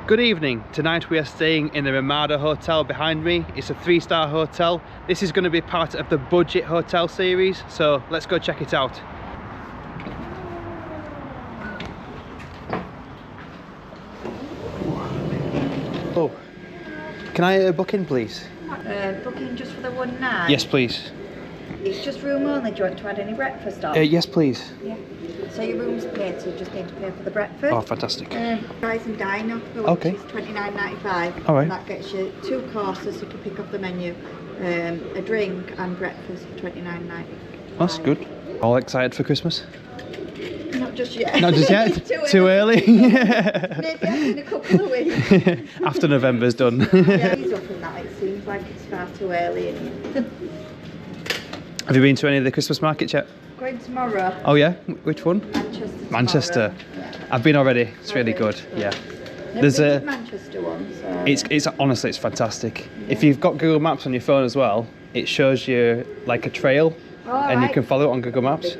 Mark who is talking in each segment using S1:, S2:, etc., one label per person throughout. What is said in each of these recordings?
S1: Good evening. Tonight we are staying in the Ramada Hotel behind me. It's a 3-star hotel. This is going to be part of the budget hotel series, so let's go check it out. Oh, can I book in, please?
S2: Book in just for the one night?
S1: Yes, please.
S2: It's just room only. Do you want to add any breakfast on?
S1: Yes, please.
S2: Yeah. So your room's paid, so you just need to pay for the breakfast.
S1: Oh, fantastic.
S2: Rise and dine up, which
S1: Okay.
S2: is $29.95.
S1: All right.
S2: And that gets you 2 courses, so you can pick up the menu, a drink and breakfast for $29.95.
S1: That's good. All excited for Christmas?
S2: Not just yet.
S1: Not just yet? Too early?
S2: Maybe after in a couple of weeks.
S1: After November's done.
S2: Yeah, he's up in that. It seems like it's far too early.
S1: Have you been to any of the Christmas markets yet?
S2: Going tomorrow.
S1: Oh yeah? Which one?
S2: Manchester.
S1: Manchester.
S2: Yeah.
S1: I've been already. It's really good. Yeah. There's a
S2: Manchester one. So.
S1: It's honestly it's fantastic. Yeah. If you've got Google Maps on your phone as well, it shows you like a trail, and you can follow it on Google Maps.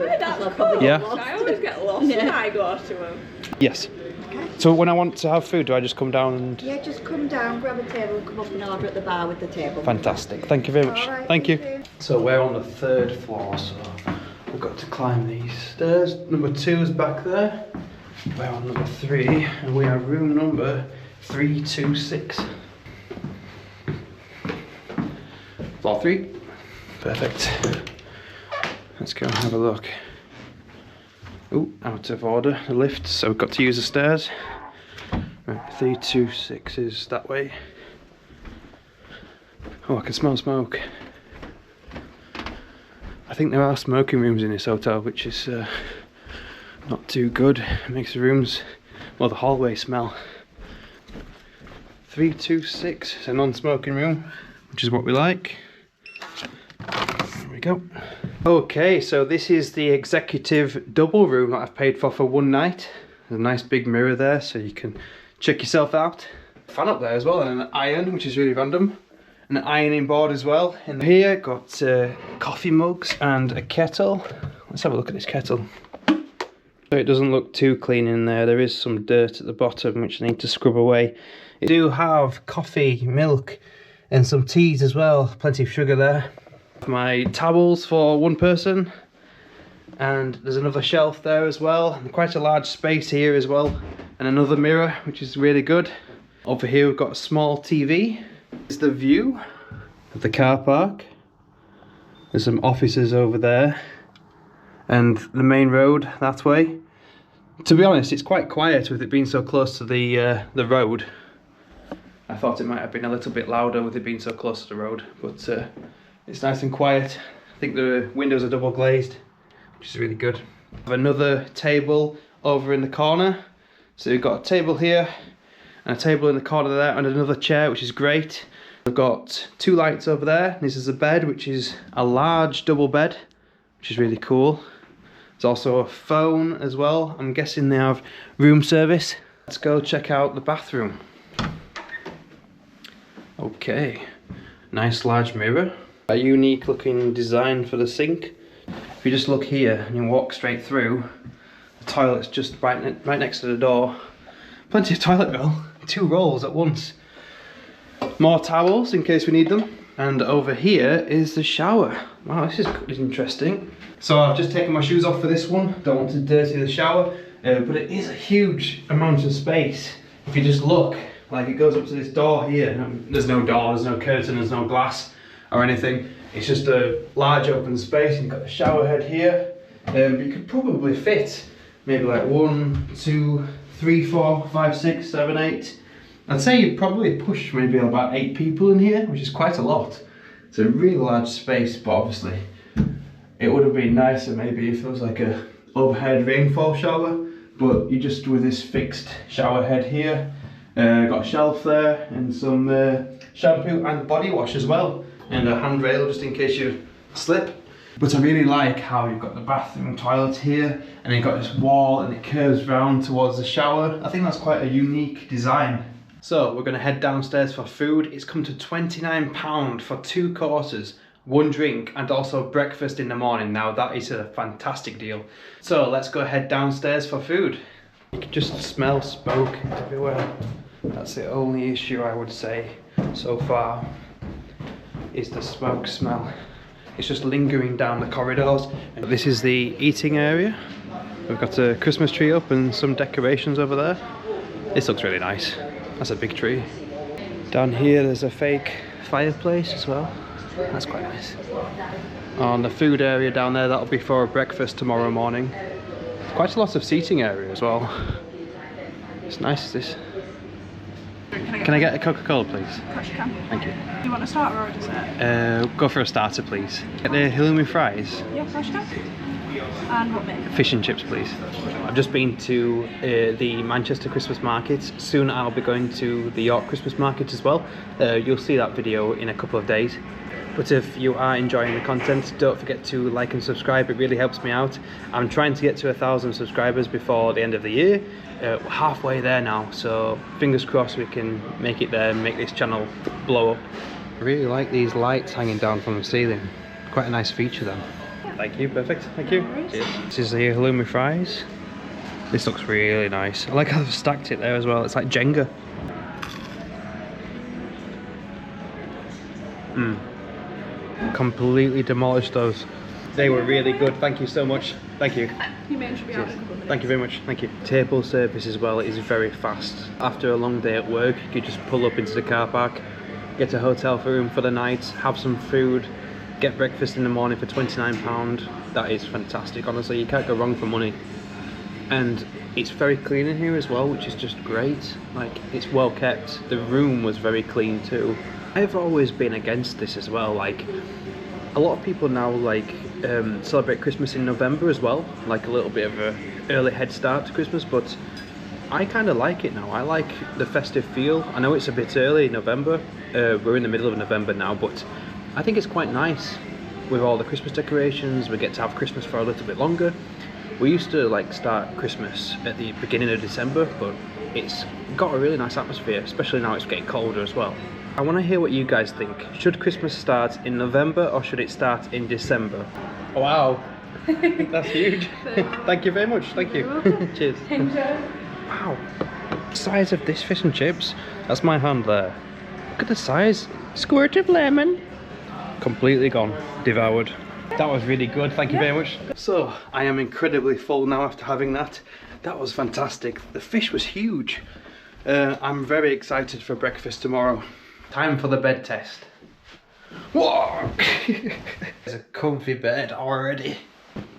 S1: Yeah.
S3: I always get lost when I go to them.
S1: Yes.
S2: Okay.
S1: So when I want to have food, do I just come down and?
S2: Yeah, just come down, grab a table, and come up and order at the bar with the table.
S1: Fantastic. Thank you very much.
S2: All right,
S1: Thank you. So we're on the 3rd floor, so we've got to climb these stairs. Number 2 is back there. We're on number 3, and we are room number 326. Floor 3. Perfect. Let's go and have a look. Oh, out of order, the lift, so we've got to use the stairs. Right, 326 is that way. Oh, I can smell smoke. I think there are smoking rooms in this hotel, which is not too good. It makes the rooms, well, the hallway smell. 326 is a non-smoking room, which is what we like. There we go. Okay, so this is the executive double room that I've paid for one night. There's a nice big mirror there, so you can check yourself out. Fan up there as well, and an iron, which is really random. An ironing board as well. And here, got coffee mugs and a kettle. Let's have a look at this kettle. So it doesn't look too clean in there. There is some dirt at the bottom, which I need to scrub away. You do have coffee, milk, and some teas as well. Plenty of sugar there. My towels for one person, and there's another shelf there as well, and quite a large space here as well, and another mirror, which is really good. Over here we've got a small TV. There's the view of the car park. There's some offices over there, and the main road that way. To be honest, it's quite quiet with it being so close to the road. I thought it might have been a little bit louder with it being so close to the road, but it's nice and quiet. I think the windows are double glazed, which is really good. I have another table over in the corner. So we've got a table here, and a table in the corner there, and another chair, which is great. I've got 2 lights over there. This is a bed, which is a large double bed, which is really cool. There's also a phone as well. I'm guessing they have room service. Let's go check out the bathroom. Okay, nice large mirror. A unique looking design for the sink. If you just look here and you walk straight through, the toilet's just right next to the door. Plenty of toilet roll, 2 rolls at once. More towels in case we need them. And over here is the shower. Wow, this is interesting. So I've just taken my shoes off for this one. Don't want to dirty the shower, but it is a huge amount of space. If you just look, like it goes up to this door here. There's no door, there's no curtain, there's no glass or anything. It's just a large open space. You've got the shower head here. You could probably fit maybe like 1, 2, 3, 4, 5, 6, 7, 8. I'd say you'd probably push maybe about 8 people in here, which is quite a lot. It's a really large space, but obviously it would have been nicer maybe if there was like a overhead rainfall shower, but you just with this fixed shower head here. Got a shelf there and some shampoo and body wash as well, and a handrail just in case you slip. But I really like how you've got the bathroom toilet here, and you've got this wall and it curves round towards the shower. I think that's quite a unique design. So we're going to head downstairs for food. It's come to £29 for 2 courses, 1 drink, and also breakfast in the morning. Now that is a fantastic deal. So let's go head downstairs for food. You can just smell smoke everywhere. That's the only issue I would say so far, is the smoke smell. It's just lingering down the corridors. And this is the eating area. We've got a Christmas tree up and some decorations over there. This looks really nice. That's a big tree. Down here there's a fake fireplace as well. That's quite nice. On the food area down there, that'll be for breakfast tomorrow morning. Quite a lot of seating area as well. It's nice, this. Can I get a Coca-Cola, please?
S3: Of course you can.
S1: Thank you.
S3: Do you want a starter or a dessert?
S1: Go for a starter, please. Get the halloumi fries.
S3: Yeah, of course you can. And what mint?
S1: Fish and chips, please. I've just been to the Manchester Christmas market. Soon I'll be going to the York Christmas market as well. You'll see that video in a couple of days. But if you are enjoying the content, don't forget to like and subscribe. It really helps me out. I'm trying to get to 1,000 subscribers before the end of the year. We're halfway there now, so fingers crossed we can make it there and make this channel blow up. I really like these lights hanging down from the ceiling. Quite a nice feature then. Thank you, perfect, thank you. Cheers. This is the halloumi fries. This looks really nice. I like how they've stacked it there as well. It's like Jenga. Completely demolished those. They were really good. Thank you so much. Thank you.
S3: You may should be out in a couple of minutes.
S1: Thank you very much. Thank you. Table service as well is very fast. After a long day at work, you could just pull up into the car park, get a hotel room for the night, have some food, get breakfast in the morning for £29. That is fantastic. Honestly, you can't go wrong for money. And it's very clean in here as well, which is just great. Like, it's well kept. The room was very clean too. I've always been against this as well. Like, a lot of people now celebrate Christmas in November as well, like a little bit of a early head start to Christmas, but I kind of like it now. I like the festive feel. I know it's a bit early, November. We're in the middle of November now, but I think it's quite nice with all the Christmas decorations. We get to have Christmas for a little bit longer. We used to like start Christmas at the beginning of December, but it's got a really nice atmosphere, especially now it's getting colder as well. I want to hear what you guys think. Should Christmas start in November or should it start in December? Wow, that's huge. Thank you very much, thank you. Cheers.
S3: Enjoy.
S1: Wow, the size of this fish and chips. That's my hand there. Look at the size. Squirt of lemon. Completely gone, devoured. That was really good, thank you very much. So, I am incredibly full now after having that. That was fantastic. The fish was huge. I'm very excited for breakfast tomorrow. Time for the bed test. Whoa! There's a comfy bed already.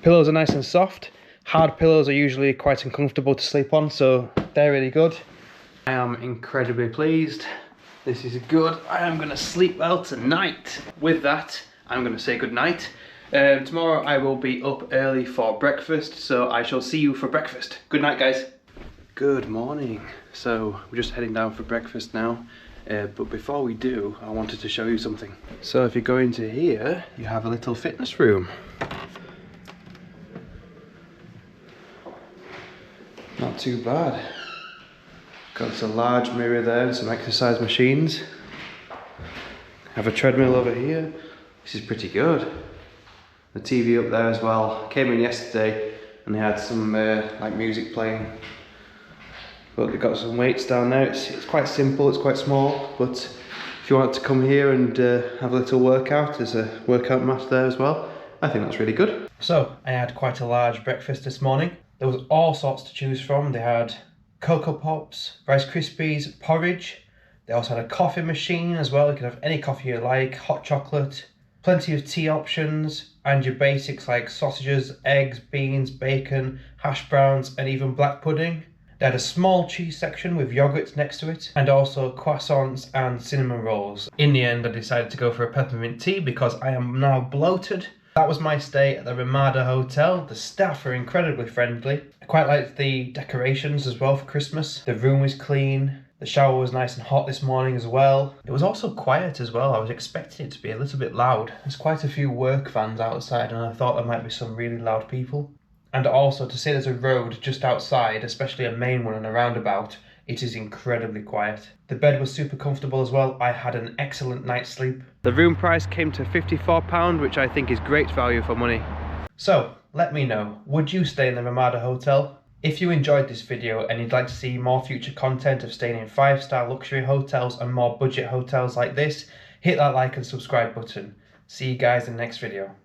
S1: Pillows are nice and soft. Hard pillows are usually quite uncomfortable to sleep on, so they're really good. I am incredibly pleased. This is good. I am going to sleep well tonight. With that, I'm going to say good night. Tomorrow I will be up early for breakfast, so I shall see you for breakfast. Good night, guys. Good morning. So we're just heading down for breakfast now. But before we do, I wanted to show you something. So if you go into here, you have a little fitness room. Not too bad. Got a large mirror there and some exercise machines. Have a treadmill over here. This is pretty good. The TV up there as well. Came in yesterday and they had some like music playing. But they've got some weights down there. It's quite simple, it's quite small, but if you want to come here and have a little workout, there's a workout mat there as well. I think that's really good. So, I had quite a large breakfast this morning. There was all sorts to choose from. They had Cocoa Pops, Rice Krispies, porridge. They also had a coffee machine as well. You can have any coffee you like, hot chocolate, plenty of tea options, and your basics like sausages, eggs, beans, bacon, hash browns, and even black pudding. They had a small cheese section with yogurt next to it, and also croissants and cinnamon rolls. In the end, I decided to go for a peppermint tea because I am now bloated. That was my stay at the Ramada Hotel. The staff are incredibly friendly. I quite liked the decorations as well for Christmas. The room was clean. The shower was nice and hot this morning as well. It was also quiet as well. I was expecting it to be a little bit loud. There's quite a few work vans outside and I thought there might be some really loud people. And also to say there's a road just outside, especially a main one and a roundabout, it is incredibly quiet. The bed was super comfortable as well. I had an excellent night's sleep. The room price came to £54, which I think is great value for money. So, let me know, would you stay in the Ramada Hotel? If you enjoyed this video and you'd like to see more future content of staying in 5-star luxury hotels and more budget hotels like this, hit that like and subscribe button. See you guys in the next video.